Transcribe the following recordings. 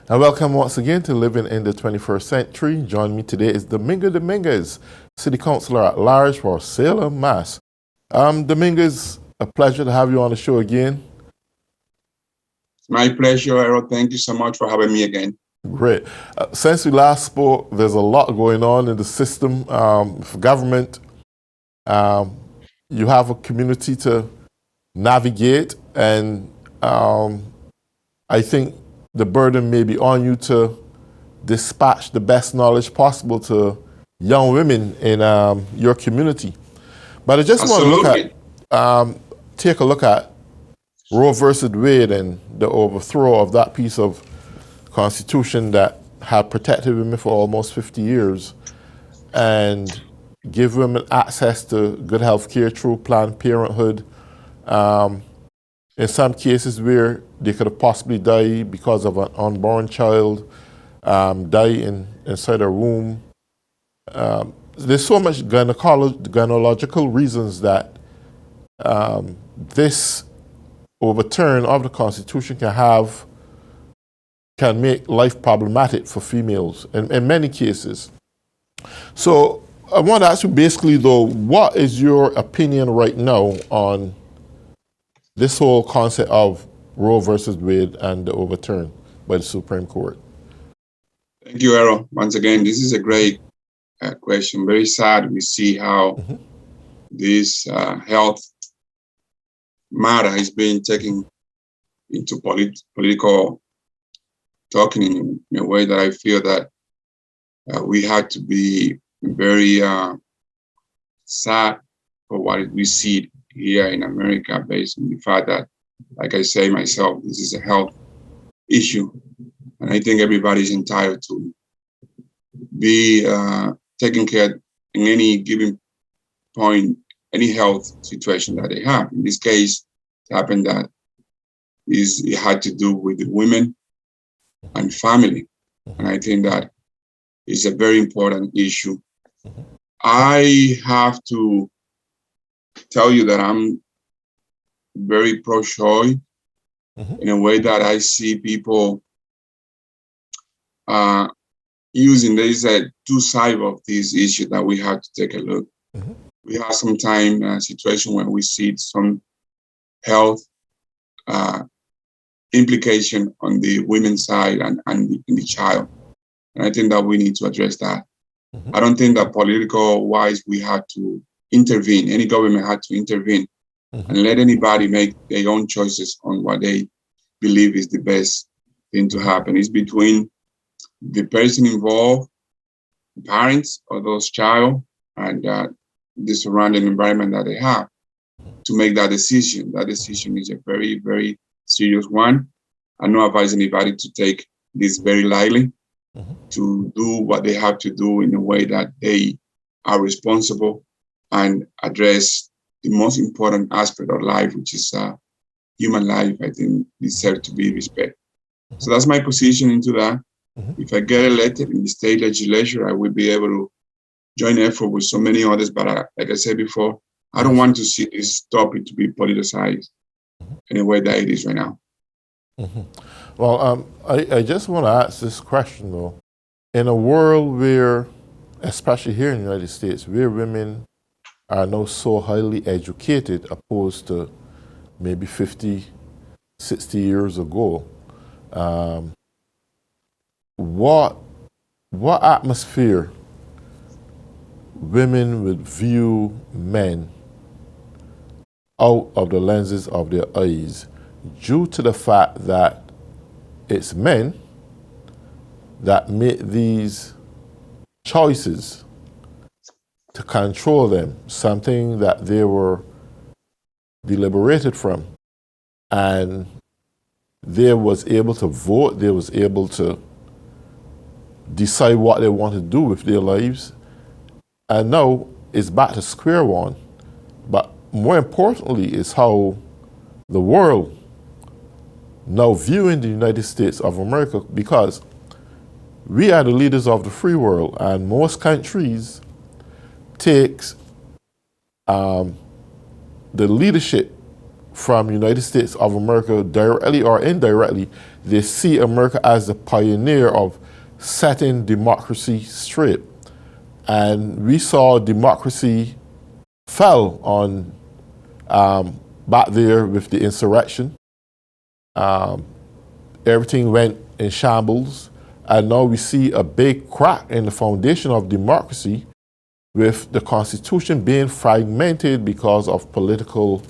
And welcome once again to Living in the 21st Century. Joining me today is Dominguez, City Councilor at Large for Salem, Mass. Dominguez, a pleasure to have you on the show again. It's my pleasure, Errol. Thank you so much for having me again. Great. Since we last spoke, there's a lot going on in the system for government. You have a community to navigate, and I think the burden may be on you to dispatch the best knowledge possible to young women in your community. But I just want to look at, take a look at Roe versus Wade and the overthrow of that piece of Constitution that had protected women for almost 50 years and give women access to good health care through Planned Parenthood. In some cases where they could have possibly died because of an unborn child, die inside a womb. There's so much gynecological reasons that this overturn of the Constitution can make life problematic for females in many cases. So I want to ask you basically though, what is your opinion right now on this whole concept of Roe versus Wade and the overturn by the Supreme Court? Thank you, Errol. Once again, this is a great question. Very sad we see how this health matter is being taken into political talking in a way that I feel that we had to be very sad for what we see here in America, based on the fact that, like I say myself, this is a health issue. And I think everybody's entitled to be taken care in any given point, any health situation that they have. In this case, it happened that it had to do with the women and family. And I think that is a very important issue. I have to tell you that I'm very pro-choice in a way that I see people using. There is a two sides of this issue that we have to take a look. We have sometimes a situation where we see some health implication on the women's side and the child. And I think that we need to address that. I don't think that political wise we have to intervene. Any government had to intervene and let anybody make their own choices on what they believe is the best thing to happen. It's between the person involved, the parents of those child, and the surrounding environment that they have to make that decision. That decision is a very, very serious one. I don't advise anybody to take this very lightly, to do what they have to do in a way that they are responsible and address the most important aspect of life, which is human life. I think deserves to be respected. So that's my position into that. If I get elected in the state legislature, I will be able to join effort with so many others. But like I said before, I don't want to see this topic to be politicized in a way that it is right now. Well, I just want to ask this question though. In a world where, especially here in the United States, where women are now so highly educated opposed to maybe 50, 60 years ago, what atmosphere women would view men out of the lenses of their eyes due to the fact that it's men that make these choices to control them, something that they were deliberated from, and they was able to vote, they was able to decide what they want to do with their lives, and now it's back to square one. But more importantly is how the world now viewing the United States of America, because we are the leaders of the free world, and most countries takes the leadership from United States of America directly or indirectly. they see America as the pioneer of setting democracy straight. And we saw democracy fell on back there with the insurrection. Everything went in shambles. And now we see a big crack in the foundation of democracy with the Constitution being fragmented because of political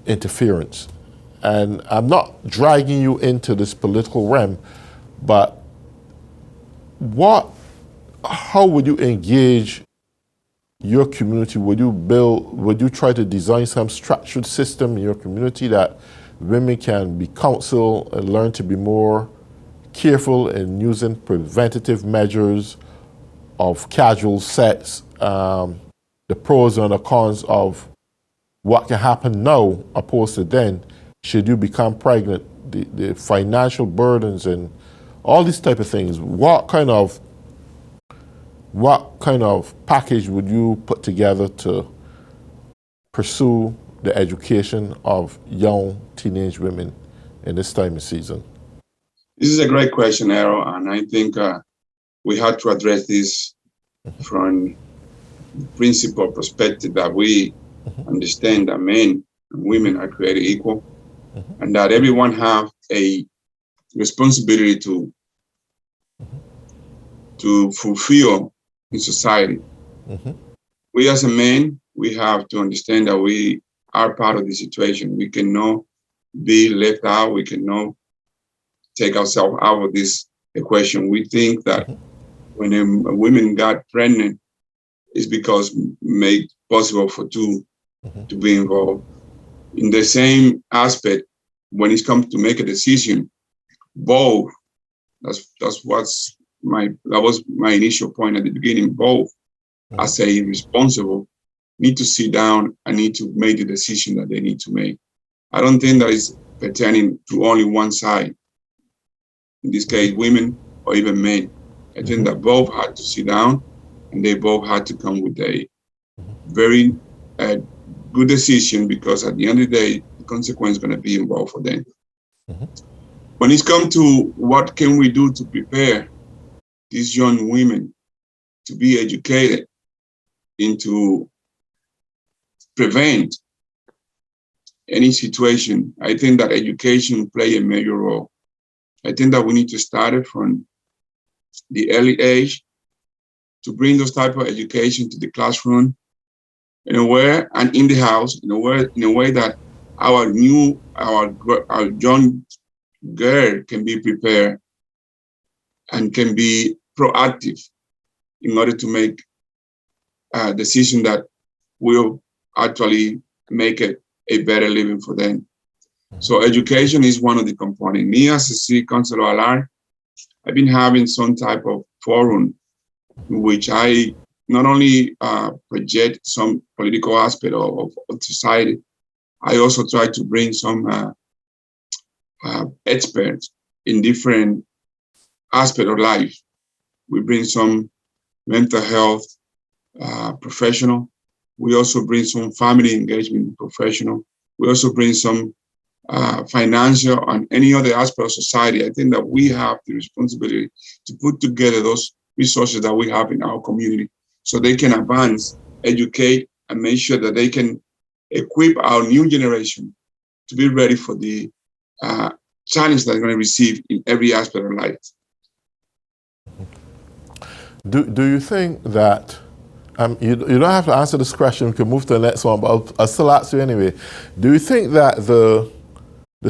interference. And I'm not dragging you into this political realm, but how would you engage your community? Would you try to design some structured system in your community that women can be counseled and learn to be more careful in using preventative measures of casual sex, the pros and the cons of what can happen now opposed to then should you become pregnant, the financial burdens and all these type of things. What kind of package would you put together to pursue the education of young teenage women in this time of season? This is a great question, Errol, and I think we have to address this from the principal perspective that we understand that men and women are created equal, and that everyone have a responsibility to fulfill in society. We as a man, we have to understand that we are part of the situation. We cannot be left out. We cannot take ourselves out of this equation. We think that when a woman got pregnant, it's because made possible for two to be involved. In the same aspect, when it comes to make a decision, both, that was my initial point at the beginning, both as a responsible need to sit down and need to make the decision that they need to make. I don't think that is pertaining to only one side. In this case, women or even men. I think that both had to sit down and they both had to come with a very good decision, because at the end of the day, the consequence is going to be involved for them. When it's come to what can we do to prepare these young women to be educated and to prevent any situation, I think that education play a major role. I think that we need to start it from the early age to bring those type of education to the classroom in a way, and in the house in a way that our young girl can be prepared and can be proactive in order to make a decision that will actually make it a better living for them. So education is one of the components. Me as a city councilor at large, I've been having some type of forum in which I not only project some political aspect of society, I also try to bring some experts in different aspects of life. We bring some mental health professional. We also bring some family engagement professional. We also bring some financial and any other aspect of society. I think that we have the responsibility to put together those resources that we have in our community so they can advance, educate, and make sure that they can equip our new generation to be ready for the challenge that they're going to receive in every aspect of life. Do you think that, you don't have to answer this question, we can move to the next one, but I'll still ask you anyway. Do you think that the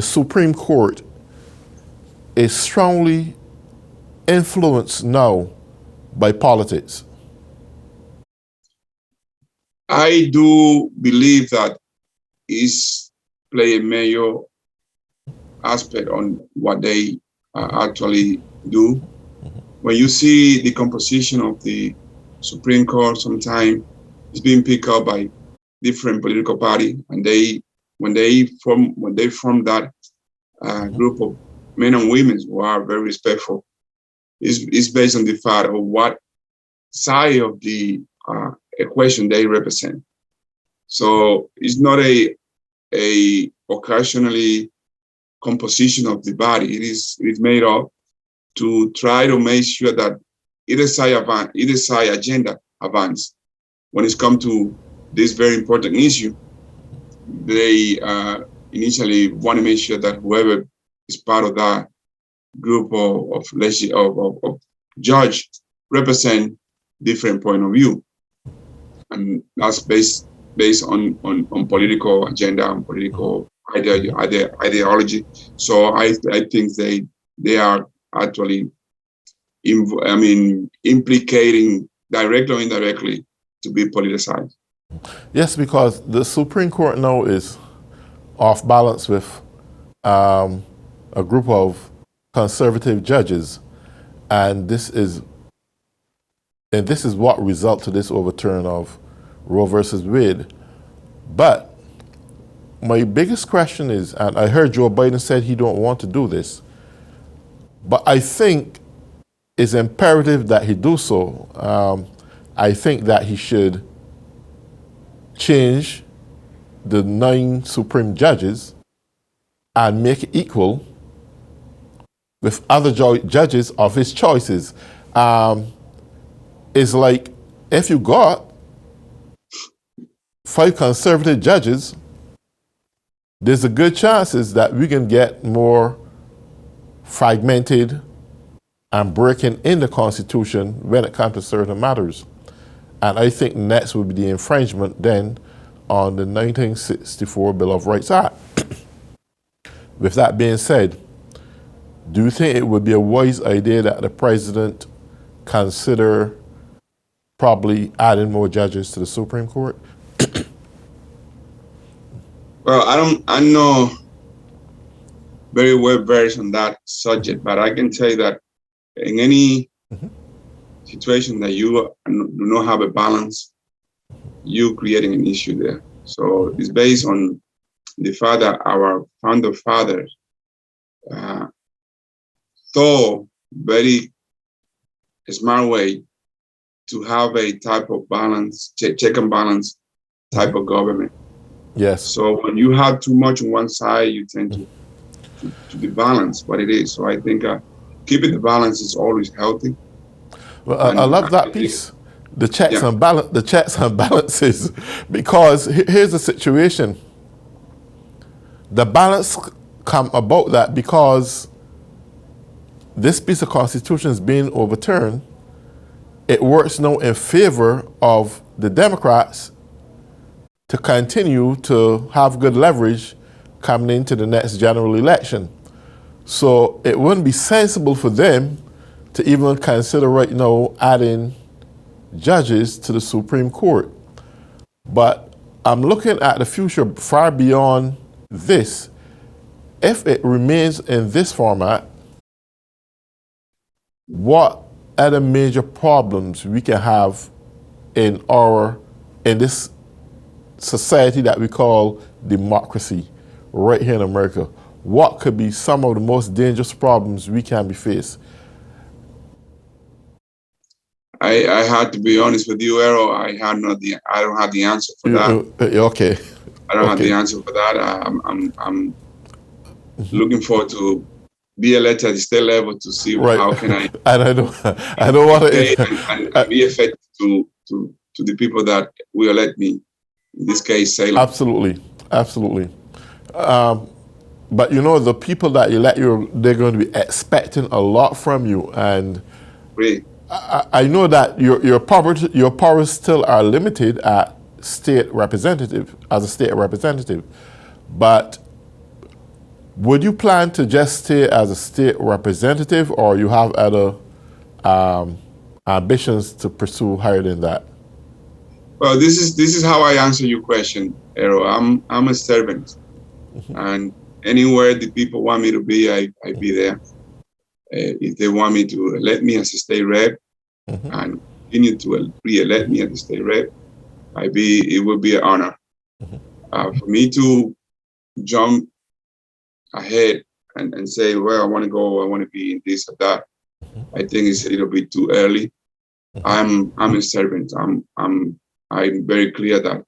Supreme Court is strongly influenced now by politics? I do believe that is play a major aspect on what they actually do. When you see the composition of the Supreme Court, sometimes it's being picked up by different political party, and when they form that group of men and women who are very respectful, is based on the fact of what side of the equation they represent. So it's not a occasionally composition of the body. It is made up to try to make sure that either side agenda advance. When it's come to this very important issue, they initially want to make sure that whoever is part of that group of judge represent different point of view, and that's based on political agenda and political ideology. So I think they are actually implicating directly or indirectly to be politicized. Yes, because the Supreme Court now is off balance with a group of conservative judges, and this is what resulted to this overturn of Roe versus Wade. But my biggest question is, and I heard Joe Biden said he don't want to do this, but I think it's imperative that he do so. I think that he should change the 9 Supreme judges and make it equal with other judges of his choices. It's like if you got 5 conservative judges, there's a good chances that we can get more fragmented and breaking in the Constitution when it comes to certain matters. And I think next would be the infringement then on the 1964 Bill of Rights Act. With that being said, do you think it would be a wise idea that the president consider probably adding more judges to the Supreme Court? Well, I'm not very well versed on that subject, but I can tell you that in any situation that you do not have a balance, you creating an issue there. So it's based on the fact that our founder fathers thought very smart way to have a type of balance, check and balance type of government. Yes. So when you have too much on one side, you tend to be balanced what it is. So I think keeping the balance is always healthy. Well, I love that piece, the checks and balances, because here's the situation. The balance come about that because this piece of Constitution is being overturned. It works now in favor of the Democrats to continue to have good leverage coming into the next general election. So it wouldn't be sensible for them to even consider right now adding judges to the Supreme Court. But I'm looking at the future far beyond this. If it remains in this format, what other major problems we can have in this society that we call democracy right here in America? What could be some of the most dangerous problems we can be faced? I had to be honest with you, Errol. I don't have the answer for that. Okay. I don't have the answer for that. I'm looking forward to be elected at the state level to see how can I. And I don't want to and be effective to the people that will elect me. In this case, Salem. Absolutely. But you know, the people that elect you, they're going to be expecting a lot from you, and really? I know that your powers still are limited as a state representative, but would you plan to just stay as a state representative, or you have other ambitions to pursue higher than that? Well, this is how I answer your question, Errol. I'm a servant, and anywhere the people want me to be, I be there. If they want me to elect me as a state rep and continue to re-elect me as a state rep, it will be an honor. For me to jump ahead and say, well, I want to be in this or that, I think it's a little bit too early. I'm a servant. I'm very clear that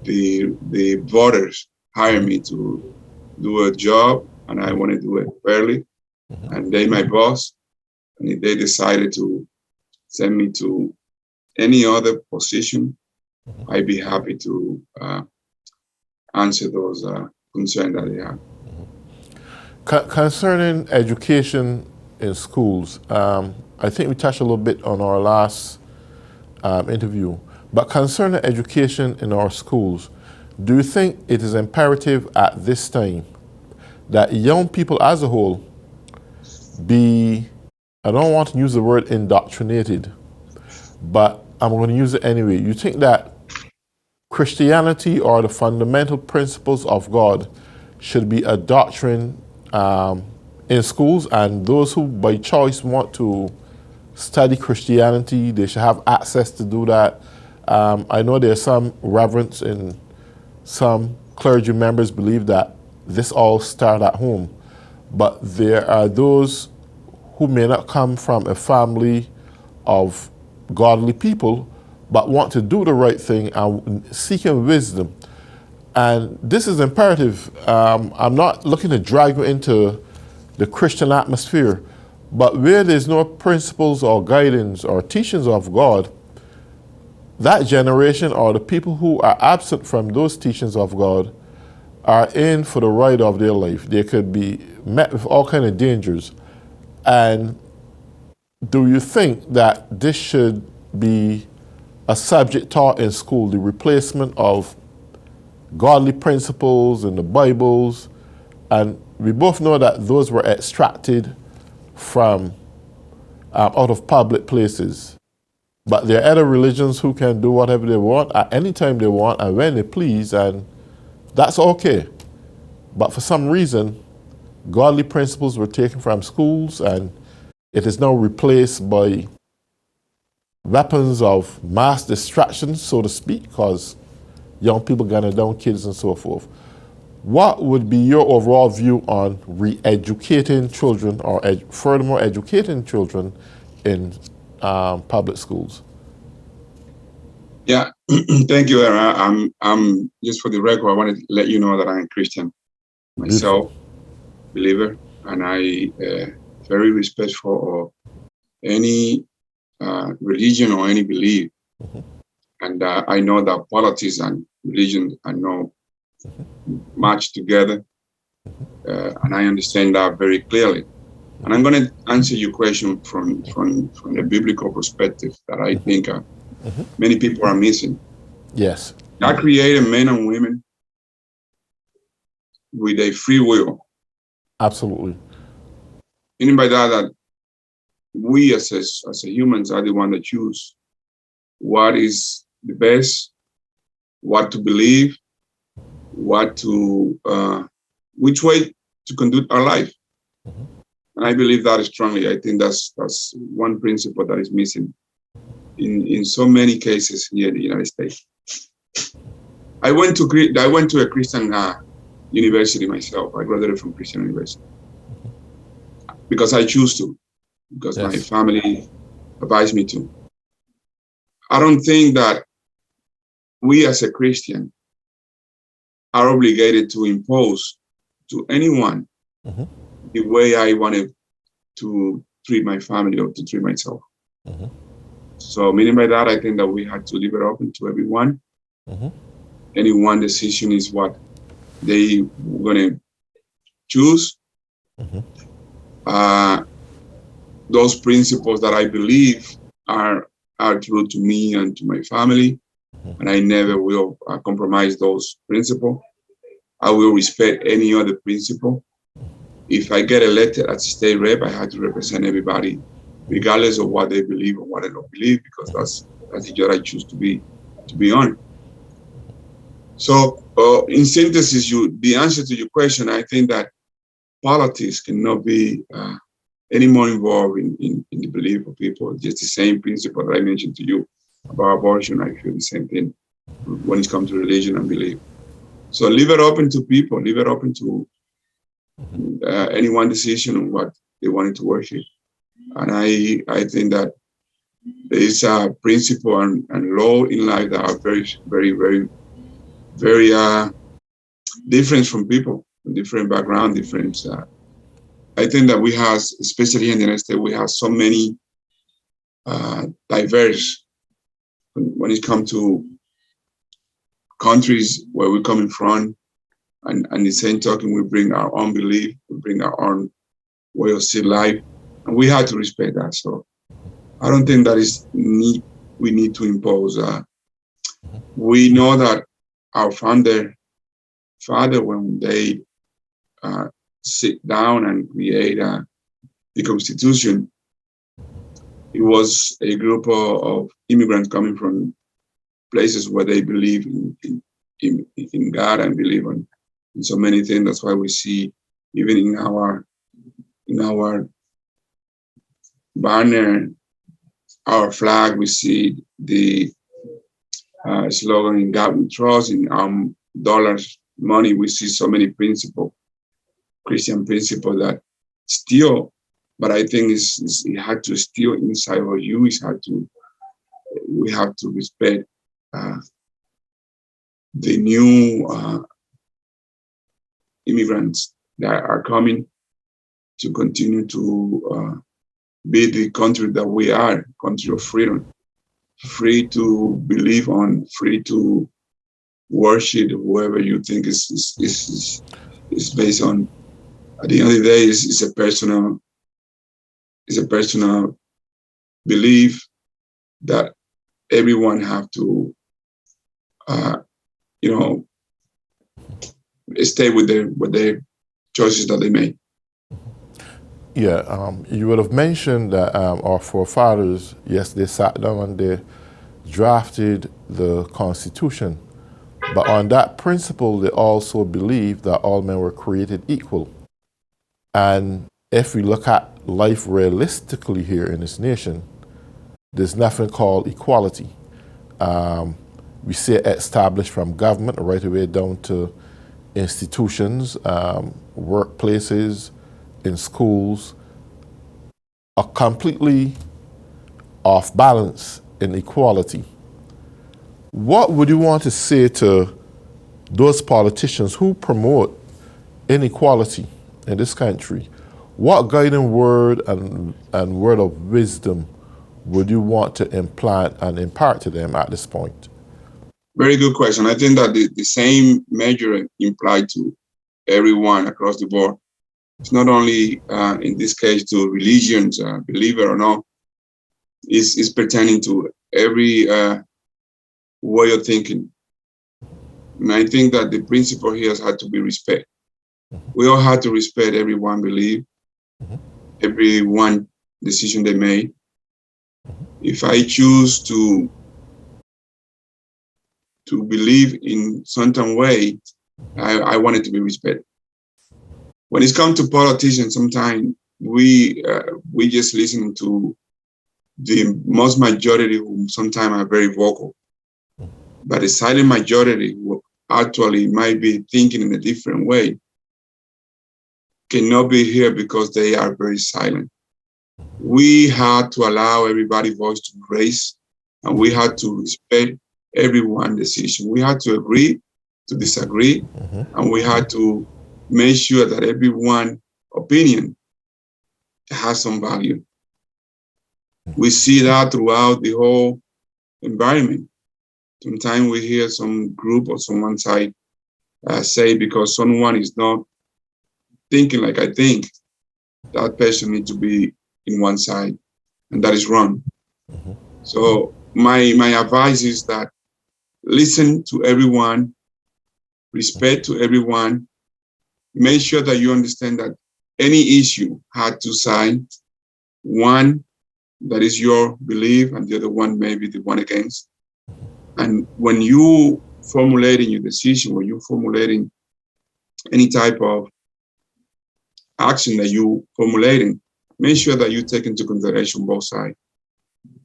the voters hire me to do a job and I want to do it fairly. And they my boss, and if they decided to send me to any other position, I'd be happy to answer those concerns that they have. Concerning education in schools, I think we touched a little bit on our last interview, but concerning education in our schools, do you think it is imperative at this time that young people as a whole be, I don't want to use the word indoctrinated, but I'm going to use it anyway. You think that Christianity or the fundamental principles of God should be a doctrine in schools, and those who by choice want to study Christianity, they should have access to do that? I know there's some reverence and some clergy members believe that this all started at home, but there are those who may not come from a family of godly people but want to do the right thing and seeking wisdom. And this is imperative. I'm not looking to drag you into the Christian atmosphere, but where there's no principles or guidance or teachings of God, that generation or the people who are absent from those teachings of God are in for the ride of their life. They could be met with all kinds of dangers. And do you think that this should be a subject taught in school, the replacement of godly principles in the Bibles? And we both know that those were extracted from out of public places. But there are other religions who can do whatever they want at any time they want and when they please, and that's okay. But for some reason, godly principles were taken from schools and it is now replaced by weapons of mass destruction, so to speak, because young people gunning down kids and so forth. What would be your overall view on re-educating children or furthermore educating children in public schools? Yeah, thank you, Era. I'm just for the record, I want to let you know that I'm a Christian myself, believer, and I very respectful of any religion or any belief. And I know that politics and religion are not much together, and I understand that very clearly. And I'm going to answer your question from the biblical perspective that I think many people are missing. Yes. God created men and women with a free will. Absolutely. Meaning by that we as humans are the one that choose what is the best, what to believe, what to, which way to conduct our life. And I believe that strongly. I think that's one principle that is missing in so many cases here in the United States. I went to a Christian university myself. I graduated from Christian university because I choose to, because my family advised me to. I don't think that we as a Christian are obligated to impose to anyone the way I wanted to treat my family or to treat myself. So meaning by that, I think that we have to leave it open to everyone. Any one decision is what they going to choose. Those principles that I believe are true to me and to my family, and I never will compromise those principles. I will respect any other principle. If I get elected as a state rep, I have to represent everybody, regardless of what they believe or what they don't believe, because that's the job I choose to be on. So, in synthesis, the answer to your question, I think that politics cannot be any more involved in the belief of people. Just the same principle that I mentioned to you about abortion, I feel the same thing when it comes to religion and belief. So leave it open to people, leave it open to any one decision on what they wanted to worship. And I think that there is a principle and law in life that are very, very, very, very different from people. different background, different. I think that we have, especially in the United States, we have so many diverse when it comes to countries where we're coming from, and the same token, we bring our own belief, we bring our own way of seeing life, and we have to respect that. So I don't think that is we need to impose. We know that our father, when they sit down and create the Constitution, it was a group of immigrants coming from places where they believe in God and believe in so many things. That's why we see, even in our banner, our flag, we see the slogan, "In God we trust." In dollars, money, we see so many principles, Christian principles that still, but I think it had to still inside of you. We have to respect the new immigrants that are coming to continue to be the country that we are, country of freedom, free to believe on, free to worship whoever you think is based on. At the end of the day, it's a personal belief that everyone have to, stay with their choices that they make. Yeah, you would have mentioned that our forefathers, yes, they sat down and they drafted the Constitution, but on that principle, they also believed that all men were created equal. And if we look at life realistically here in this nation, there's nothing called equality. We see it established from government right away down to institutions, workplaces, in schools, are completely off balance in equality. What would you want to say to those politicians who promote inequality in this country? What guiding word and word of wisdom would you want to implant and impart to them at this point? Very good question. I think that the same measure implied to everyone across the board. It's not only in this case to religions, believe it or not, it's pertaining to every way of thinking. And I think that the principle here has had to be respect. We all have to respect everyone belief, everyone decision they made. If I choose to believe in certain way, I want it to be respected. When it comes to politicians, sometimes we just listen to the most majority, who sometimes are very vocal, but the silent majority who actually might be thinking in a different way cannot be here because they are very silent. We had to allow everybody's voice to raise, and we had to respect everyone's decision. We had to agree to disagree, and we had to make sure that everyone's opinion has some value. We see that throughout the whole environment. Sometimes we hear some group or someone side say, because someone is not thinking like I think, that person needs to be in one side, and that is wrong. So my advice is that listen to everyone, respect to everyone, make sure that you understand that any issue had two sides. One that is your belief, and the other one may be the one against. And when you formulating your decision, when you formulating any type of action that you formulating, make sure that you take into consideration both sides.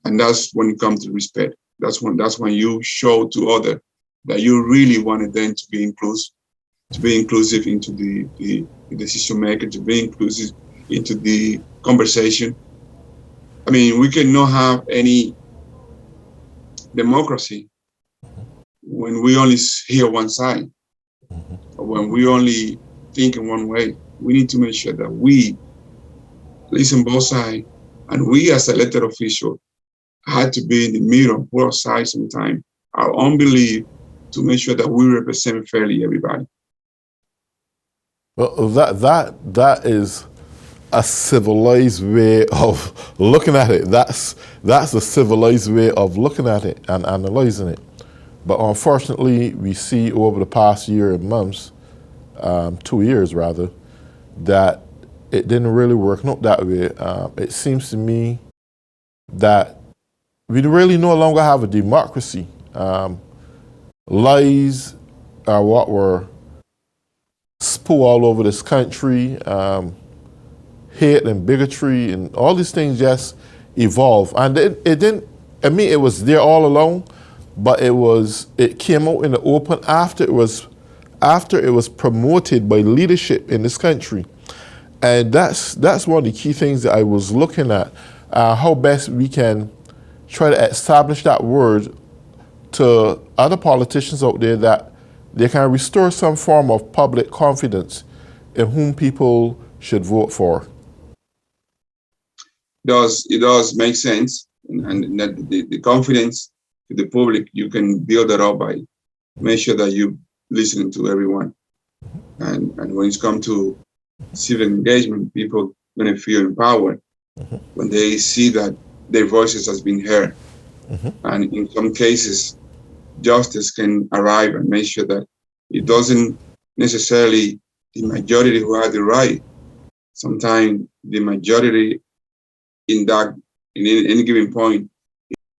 And that's when it comes to respect. That's when you show to others that you really wanted them to be inclusive into the decision making, to be inclusive into the conversation. I mean, we cannot have any democracy when we only hear one side, or when we only think in one way. We need to make sure that we listen both sides, and we as elected officials had to be in the middle, both sides sometimes, our own belief to make sure that we represent fairly everybody. Well, that is a civilized way of looking at it. That's a civilized way of looking at it and analyzing it. But unfortunately, we see over the past year and months, 2 years rather, that it didn't really work out that way. It seems to me that we really no longer have a democracy. Lies are what were spewed all over this country. Hate and bigotry and all these things just evolve. And it didn't, I mean, it was there all along, but it came out in the open after it was promoted by leadership in this country. And that's one of the key things that I was looking at, how best we can try to establish that word to other politicians out there that they can restore some form of public confidence in whom people should vote for. It does make sense, and that the confidence to the public, you can build that up by make sure that you listening to everyone. And when it's come to civic engagement, people gonna feel empowered when they see that their voices has been heard. And in some cases, justice can arrive and make sure that it doesn't necessarily the majority who have the right. Sometimes the majority in any given point